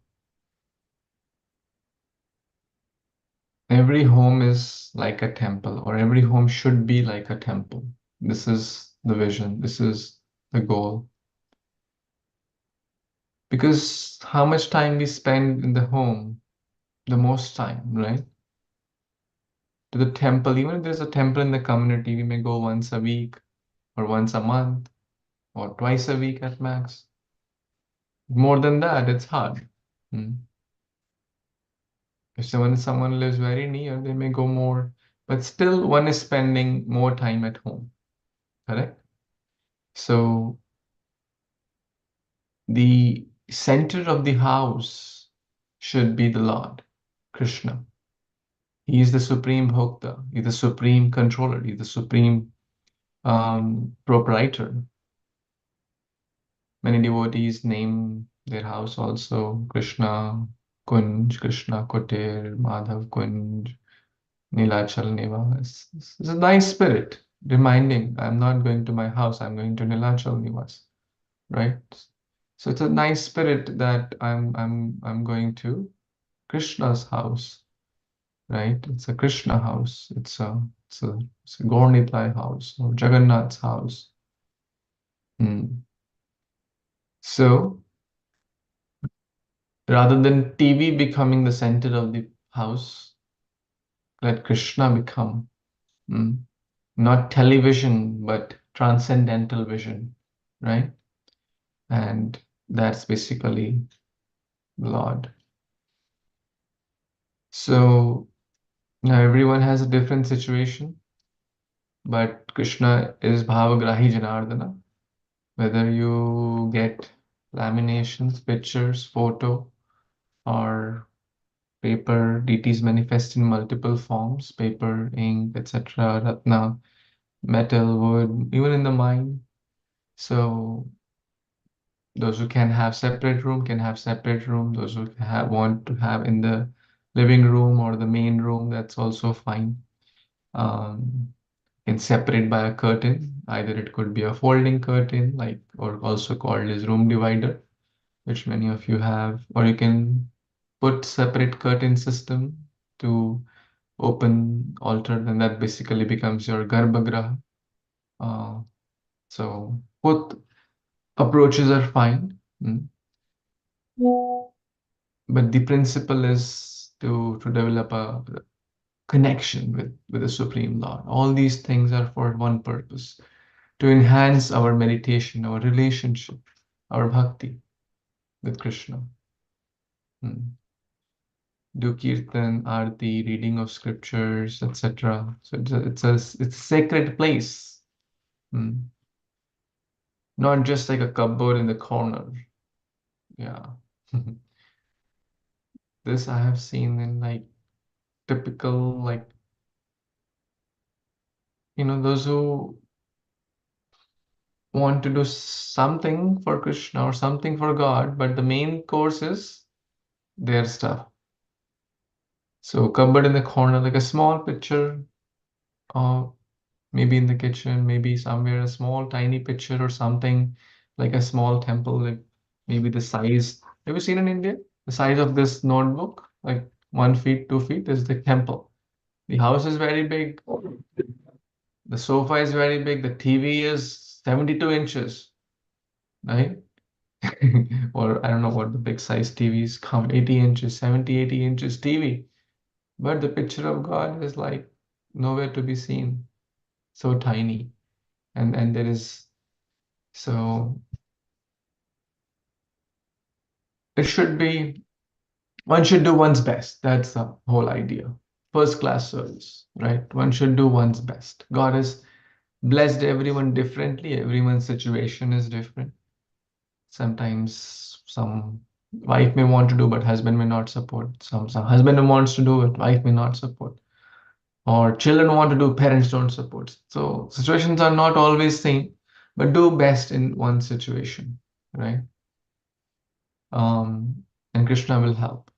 Every home is like a temple, or every home should be like a temple. This is the vision. This is the goal. Because how much time we spend in the home, the most time, right? To the temple, even if there's a temple in the community, we may go once a week or once a month or twice a week at max. More than that, it's hard. If someone lives very near, they may go more, but still one is spending more time at home, correct? So the center of the house should be the Lord, Krishna. He is the supreme bhokta, he's the supreme controller, he's the supreme proprietor. Many devotees name their house also Krishna Kunj, Krishna Kutir, Madhav Kunj, Nilachal Nivas. It's a nice spirit, reminding I'm not going to my house, I'm going to Nilachal Nivas, right? So it's a nice spirit that I'm going to Krishna's house, right? It's a Krishna house. It's a Gaurnitai house or Jagannath's house. So rather than TV becoming the center of the house, let Krishna become not television, but transcendental vision, right? And that's basically the Lord. So now everyone has a different situation, but Krishna is Bhavagrahi Janardana. Whether you get laminations, pictures, photo, or paper, deities manifest in multiple forms, paper, ink, etc., ratna, metal, wood, even in the mind. So those who can have separate room can have separate room. Those who want to have in the living room or the main room, that's also fine. Can separate by a curtain. Either it could be a folding curtain, like, or also called as room divider, which many of you have, or you can put separate curtain system to open altar, then that basically becomes your garbhagraha. So both approaches are fine. But the principle is to develop a connection with the Supreme Lord. All these things are for one purpose, to enhance our meditation, our relationship, our bhakti with Krishna. Do kirtan, arti, reading of scriptures, etc. So it's a sacred place. Not just like a cupboard in the corner. Yeah. This I have seen in like typical, like, those who want to do something for Krishna or something for God, but the main course is their stuff. So cupboard in the corner, like a small picture, maybe in the kitchen, maybe somewhere a small tiny picture or something, like a small temple, like maybe the size. Have you seen in India? The size of this notebook, like 1 feet, 2 feet is the temple. The house is very big. The sofa is very big. The TV is 72 inches, right? Or I don't know what the big size TVs come, 80 inches, 70, 80 inches TV. But the picture of God is like nowhere to be seen. So tiny. And there is, so it should be, one should do one's best. That's the whole idea. First class service, right? One should do one's best. God has blessed everyone differently. Everyone's situation is different. Sometimes some wife may want to do, but husband may not support. Some husband wants to do it, wife may not support. Or children want to do, parents don't support. So situations are not always same. but do best in one situation, right? And Krishna will help.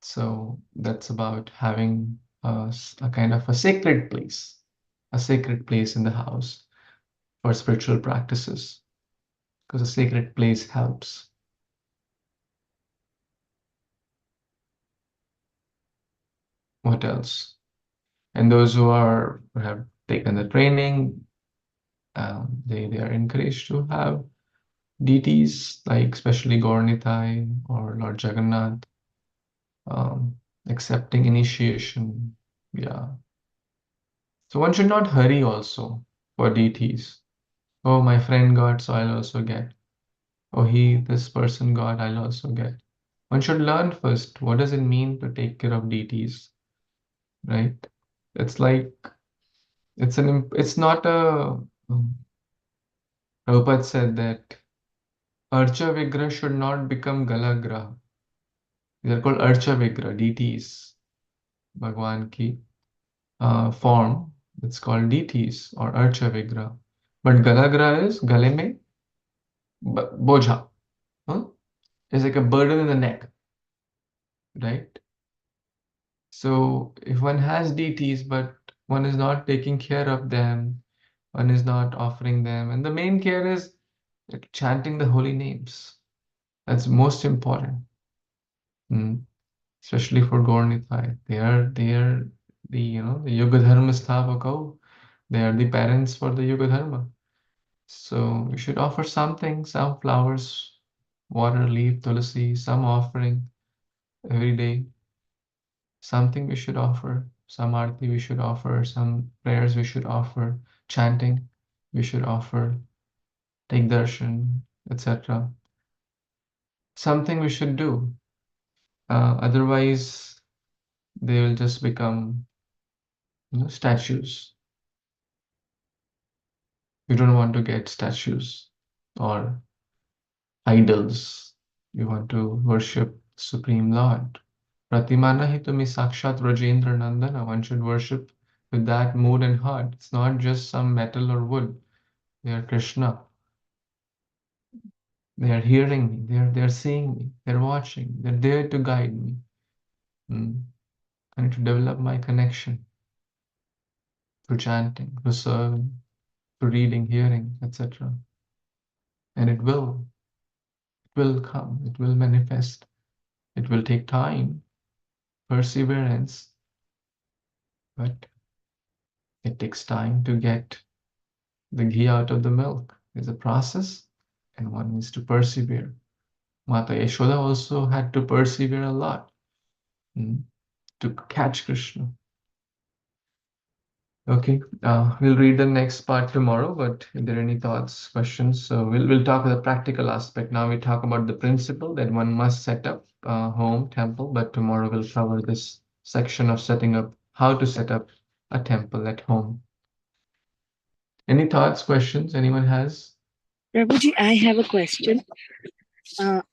So that's about having a kind of a sacred place in the house for spiritual practices, because a sacred place helps. What else? And those who have taken the training, they are encouraged to have deities, like especially Gaur-Nitai or Lord Jagannath, accepting initiation. Yeah. So one should not hurry also for deities. Oh, my friend got, so I'll also get. Oh, this person got, I'll also get. One should learn first, what does it mean to take care of deities, right? It's like, it's not a, Prabhupada said that Archa Vigra should not become Galagra. They're called Archa Vigra, deities, Bhagwan ki form. It's called deities or Archa Vigra. But Galagra is Gale mein Bojha. Huh? It's like a burden in the neck, right? So if one has deities, but one is not taking care of them, one is not offering them, and the main care is chanting the holy names. That's most important. Especially for Gaur Nitai. They are the Yuga Dharma Sthavakau. They are the parents for the Yuga Dharma. So we should offer something, some flowers, water, leaf, tulasi, some offering every day. Something we should offer, some arti we should offer, some prayers we should offer, chanting we should offer, take darshan, etc. Something we should do. Otherwise, they will just become statues. You don't want to get statues or idols. You want to worship Supreme Lord. Pratimana hi tumi sakshat Rajendra Nandana. One should worship with that mood and heart. It's not just some metal or wood. They are Krishna. They are hearing me. They are seeing me. They're watching. They're there to guide me. I need to develop my connection through chanting, through serving, through reading, hearing, etc. And it will come. It will manifest. It will take time, perseverance, but it takes time to get the ghee out of the milk. There's a process, and one needs to persevere. Mata Yashoda also had to persevere a lot to catch Krishna. Okay, we'll read the next part tomorrow, but if there are any thoughts, questions, so we'll talk about the practical aspect. Now we talk about the principle that one must set up a home, temple, but tomorrow we'll cover this section of setting up, how to set up a temple at home. Any thoughts, questions anyone has? Prabhuji, I have a question.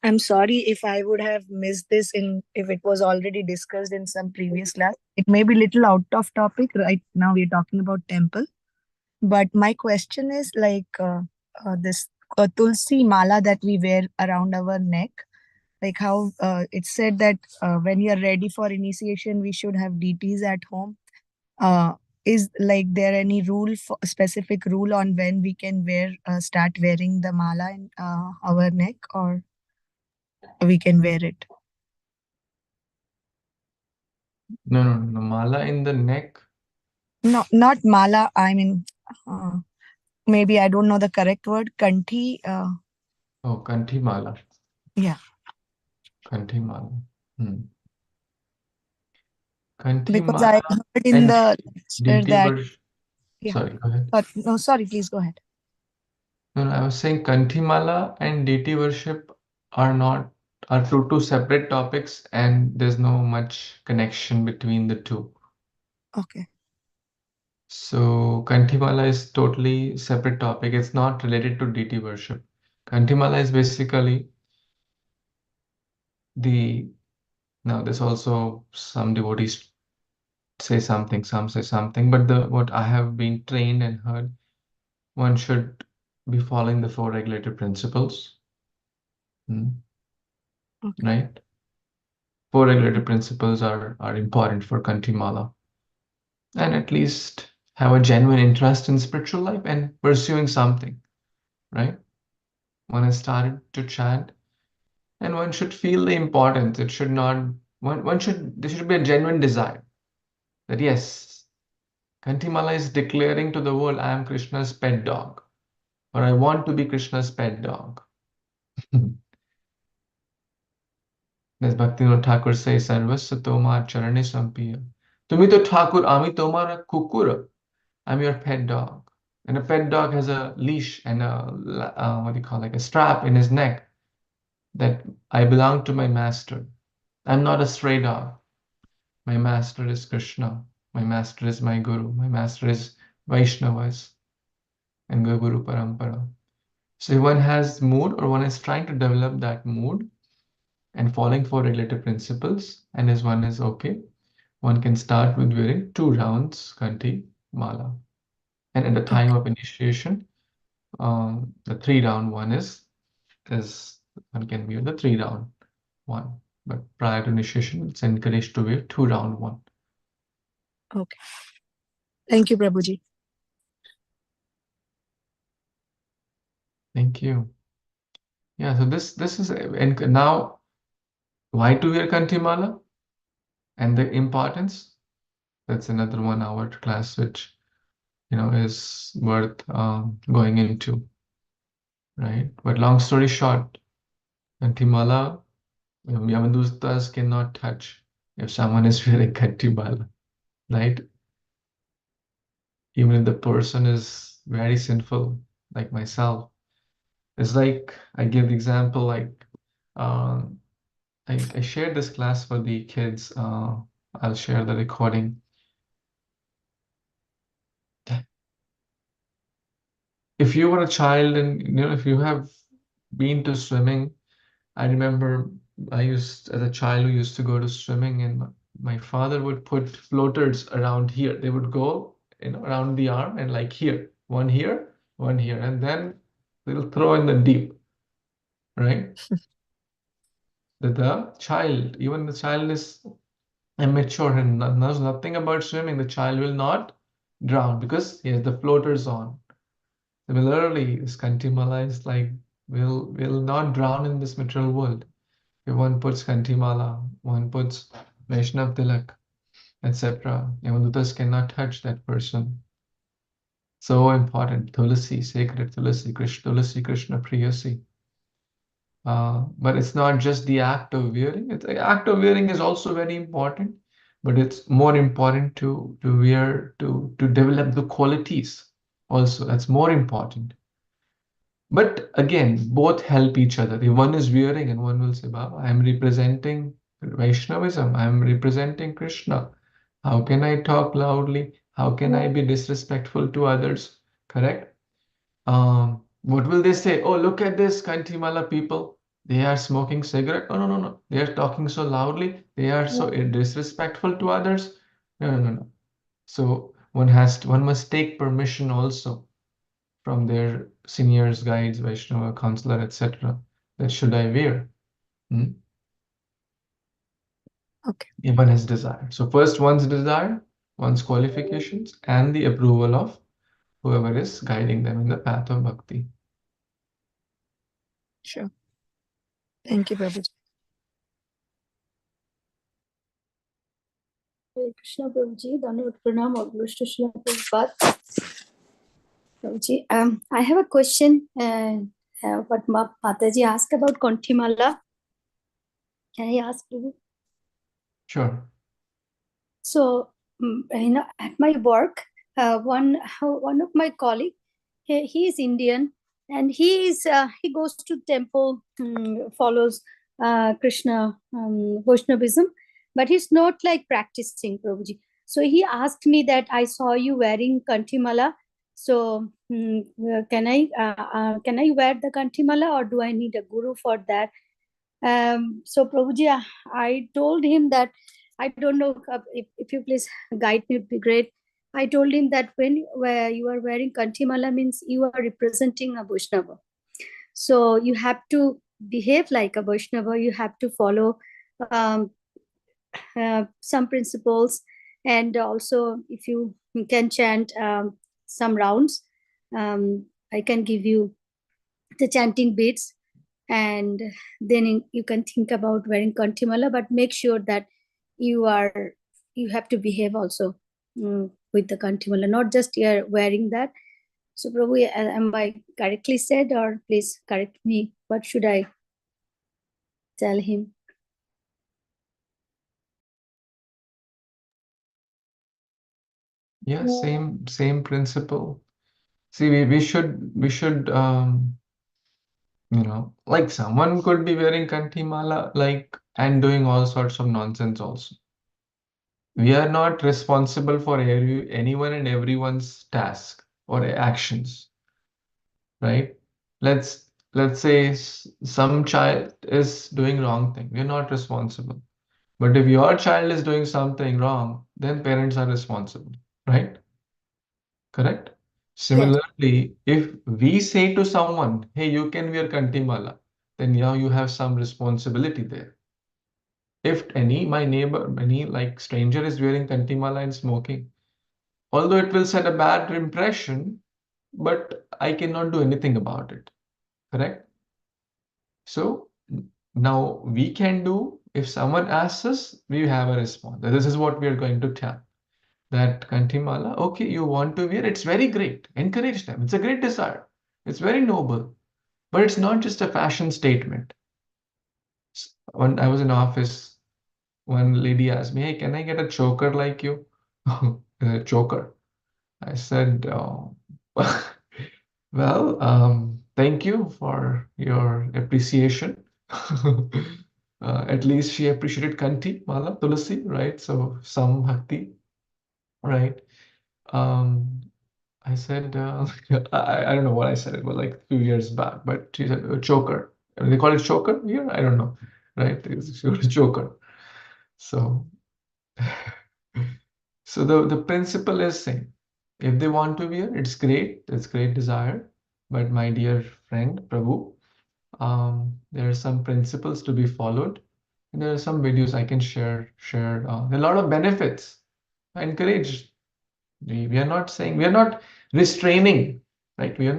I'm sorry if I would have missed this if it was already discussed in some previous class. It may be little out of topic. Right now we're talking about temple. But my question is like this tulsi mala that we wear around our neck, like how it said that when you're ready for initiation, we should have deities at home. Is like there any specific rule on when we can start wearing the mala in our neck, or we can wear it? No, mala in the neck. No, not mala. I mean, maybe I don't know the correct word. Kanthi. Oh, kanthi mala. Yeah. Kanthi mala. Kanthi Because mala I heard in the lecture that. Yeah. Sorry, go ahead. No, sorry. Please go ahead. No, I was saying kanthi mala and deity worship are two separate topics, and there's no much connection between the two. Okay. So Kanthimala is totally separate topic. It's not related to deity worship. Kanthimala is basically now there's also some devotees say something, some say something, but what I have been trained and heard one should be following the 4 regulative principles. Okay. Right? 4 regulative principles are important for Kantimala. And at least have a genuine interest in spiritual life and pursuing something, right? One has started to chant, and one should feel the importance. It should not, there should be a genuine desire that yes, Kantimala is declaring to the world, I am Krishna's pet dog, or I want to be Krishna's pet dog. As Bhaktivinoda Thakur says, Sarvasya Tomar Charane Sampiya. Tumi to Thakur, Ami Tomar Kukura. I'm your pet dog. And a pet dog has a leash and what do you call, like a strap in his neck that I belong to my master. I'm not a stray dog. My master is Krishna. My master is my guru. My master is Vaishnavas and Guru Parampara. So if one has mood or one is trying to develop that mood and following 4 regulative principles, and as one is okay, one can start with wearing 2 rounds Kanti Mala. And at the time of initiation, the 3 round one is one can wear the 3 round one, but prior to initiation, it's encouraged to wear 2 round one. Okay. Thank you, Prabhuji. Thank you. Yeah, so this is, and now why to wear Kantimala and the importance, that's another 1 hour class which is worth going into, right? But long story short, Kantimala, Yamadutas cannot touch if someone is wearing Kantimala, right? Even if the person is very sinful, like myself. It's like, I give the example, like, I shared this class for the kids. I'll share the recording. If you were a child and, if you have been to swimming, I remember as a child who used to go to swimming, and my father would put floaters around here. They would go, around the arm and like here, one here, and then they'll throw in the deep, right? Even the child is immature and knows nothing about swimming, the child will not drown because he has the floaters on. Similarly, this Kantimala is like, will not drown in this material world. If one puts Kantimala, one puts Vaishnav Tilak, etc., Yamadutas cannot touch that person. So important. Tulasi, sacred Tulasi, Krishna Priyasi. But it's not just the act of wearing. The act of wearing is also very important, but it's more important to wear, to develop the qualities also. That's more important. But again, both help each other. If one is wearing and one will say, Baba, I'm representing Vaishnavism, I'm representing Krishna. How can I talk loudly? How can I be disrespectful to others? Correct? What will they say? Oh, look at this Kantimala people. They are smoking cigarette. Oh, no. They are talking so loudly. They are so disrespectful to others. No. So one must take permission also from their seniors, guides, Vaishnava, counselor, etc. That should I wear? Okay. If one has desire. So first one's desire, one's qualifications, and the approval of whoever is guiding them in the path of bhakti. Sure. Thank you, Prabhuji. Hare Krishna Prabhuji, Dandavat Pranam, August Shila Prabhupada. Prabhuji, I have a question. What Mataji asked about Kantimala. Can I ask you? Sure. So, at my work, one of my colleague, he is Indian, and he goes to temple, follows Krishna Vaishnavism, but he's not like practicing, Prabhuji. So he asked me that I saw you wearing Kantimala. So can I wear the Kantimala, or do I need a guru for that? So Prabhuji, I told him that I don't know, if you please guide me, would be great. I told him that where you are wearing Kantimala means you are representing a Vaishnava. So you have to behave like a Vaishnava. You have to follow some principles, and also if you can chant some rounds, I can give you the chanting beats, and then you can think about wearing Kantimala, but make sure that you have to behave also with the Kantimala, not just you're wearing that. So Prabhu, am I correctly said, or please correct me? What should I tell him? Yeah, same principle. See, we should like someone could be wearing Kantimala like and doing all sorts of nonsense also. We are not responsible for anyone and everyone's task or actions, right? Let's say some child is doing wrong thing. We're not responsible. But if your child is doing something wrong, then parents are responsible, right? Correct? Similarly, if we say to someone, hey, you can wear Kantimala, then now you have some responsibility there. If my neighbor, any like stranger is wearing Kantimala and smoking, although it will set a bad impression, but I cannot do anything about it. Correct? So now we can do, if someone asks us, we have a response. This is what we are going to tell. That Kantimala, okay, you want to wear, it's very great. Encourage them. It's a great desire. It's very noble. But it's not just a fashion statement. When I was in office, one lady asked me, hey, can I get a choker like you? A choker. I said, oh, well, thank you for your appreciation. At least she appreciated Kanti, Mala, Tulasi, right? So some Bhakti, right? I said, I don't know what I said. It was like a few years back, but she said choker. They call it choker here? I don't know, right? It's a choker. So, so the principle is same. If they want to wear, it's great. It's great desire. But my dear friend, Prabhu, there are some principles to be followed. And there are some videos I can share. There are a lot of benefits. I encourage. We are not saying, we are not restraining, right? We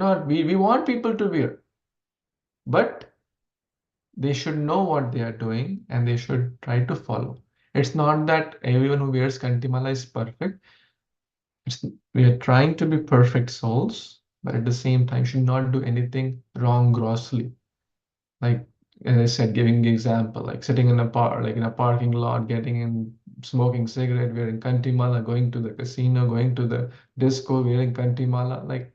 want people to wear, but they should know what they are doing and they should try to follow. It's not that everyone who wears Kantimala is perfect. We are trying to be perfect souls, but at the same time should not do anything wrong grossly. Like, as I said, giving the example, like sitting in a parking lot, getting in, smoking cigarette, wearing Kantimala, going to the casino, going to the disco, wearing Kantimala,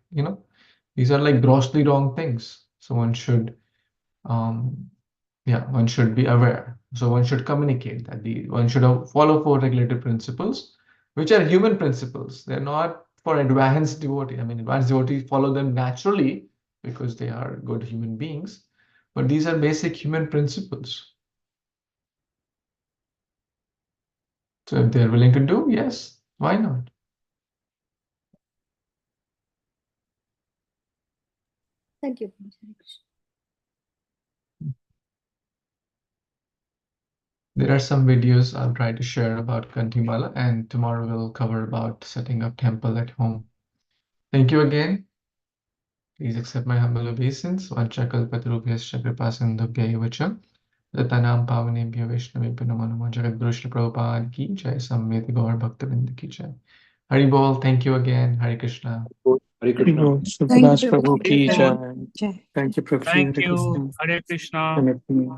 these are like grossly wrong things. So one should be aware. So one should communicate that one should follow 4 regulative principles, which are human principles. They're not for advanced devotee. I mean, advanced devotees follow them naturally because they are good human beings. But these are basic human principles. So if they're willing to do, yes, why not? Thank you. There are some videos I'll try to share about Kantimala, and tomorrow we'll cover about setting up temple at home. Thank you again. Please accept my humble obeisance. Vanchakalpatarubhyascha kripasindhubhya vacha. Tatanam pavanebhyo Vaishnavebhyo namo namo. Jagadguru Śrīla Prabhupada ki jai. Samved Gaur Bhaktavinda ki jai. Hari Bol, thank you again. Hare Krishna. Hare Krishna. Subhash Prabhu ki Prabhu. jai. Thank you, Prabhu. Thank you. Hare Krishna. Connect me.